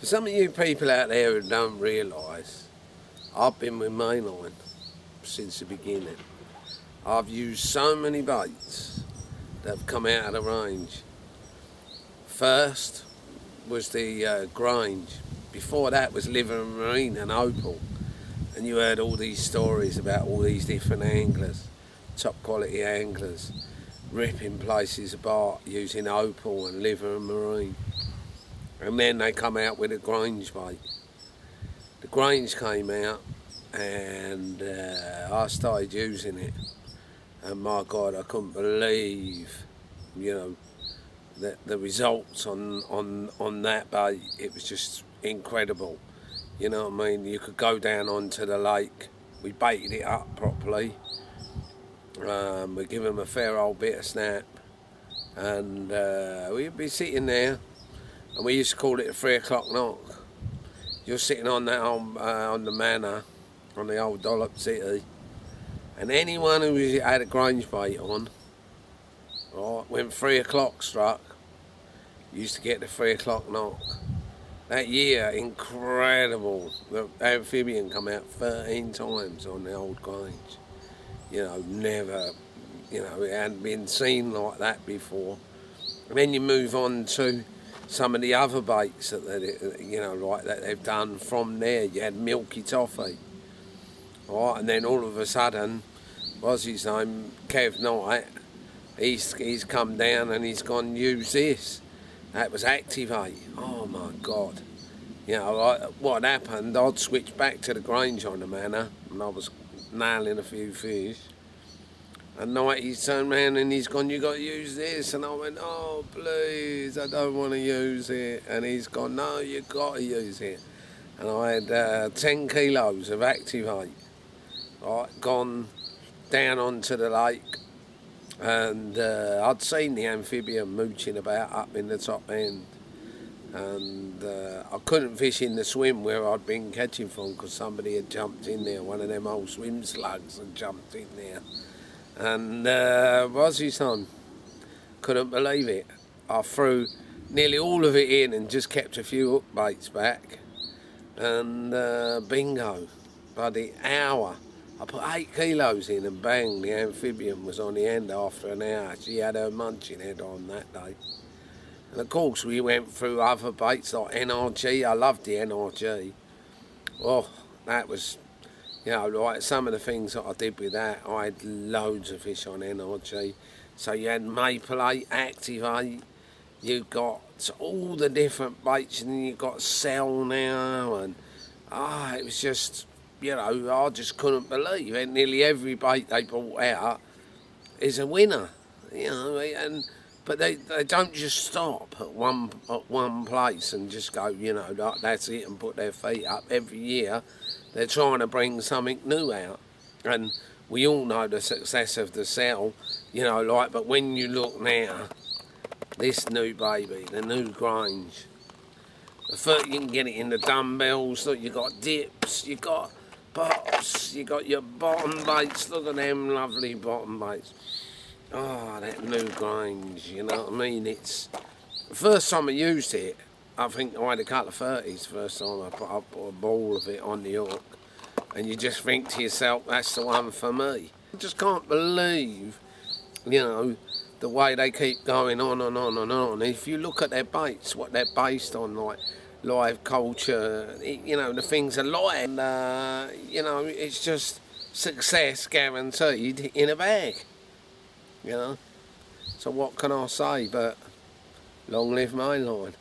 Some of you people out there who don't realise, I've been with Mainline since the beginning. I've used so many baits that have come out of the range. First was the Grange. Before that was Liver and Marine and Opal. And you heard all these stories about all these different anglers, top quality anglers, ripping places apart using Opal and Liver and Marine. And then they come out with a Grange bait. The Grange came out and I started using it. And my God, I couldn't believe, the results on that bait. It was just incredible. You know what I mean? You could go down onto the lake. We baited it up properly. We give them a fair old bit of snap. And we'd be sitting there. And we used to call it a 3 o'clock knock. You're sitting on that on the manor, on the old Dollop City, and anyone who had a Grange bait on, right, when 3 o'clock struck, used to get the 3 o'clock knock. That year, incredible. The amphibian come out 13 times on the old Grange. Never, it hadn't been seen like that before. And then you move on to some of the other baits that that they've done from there. You had Milky Toffee, right, and then all of a sudden, what's his name, Kev Knight, he's come down and he's gone, use this. That was Activate. Oh my God. What happened, I'd switch back to the Grange on the manor and I was nailing a few fish. And Knight, he's turned around and he's gone, you got to use this. And I went, oh, please, I don't want to use it. And he's gone, no, you got to use it. And I had 10 kilos of Activate, right, gone down onto the lake. And I'd seen the amphibian mooching about up in the top end. And I couldn't fish in the swim where I'd been catching from because somebody had jumped in there. One of them old swim slugs had jumped in there. And what's his son? Couldn't believe it. I threw nearly all of it in and just kept a few hook baits back. And bingo, by the hour, I put 8 kilos in and bang, the amphibian was on the end after an hour. She had her munching head on that day. And of course we went through other baits like NRG. I loved the NRG. Oh, that was, like some of the things that I did with that, I had loads of fish on NRG. So you had Maple 8, Activate, you got all the different baits, and then you got Cell now, and it was just, I just couldn't believe it. Nearly every bait they brought out is a winner, but they don't just stop at one place and just go, like that's it, and put their feet up. Every year they're trying to bring something new out, and we all know the success of the Cell, but when you look now, this new baby, the new Grange, the first, you can get it in the dumbbells. Look, you got dips, you got pops, you got your bottom baits. Look at them lovely bottom baits. Oh, that new Grange, you know what I mean? It's the first time I used it, I think I had a couple of 30s the first time I put a ball of it on the hook, and you just think to yourself, that's the one for me. I just can't believe, the way they keep going on and on and on. If you look at their baits, what they're based on, like live culture, the things are live, and, it's just success guaranteed in a bag, So what can I say but long live Mainline.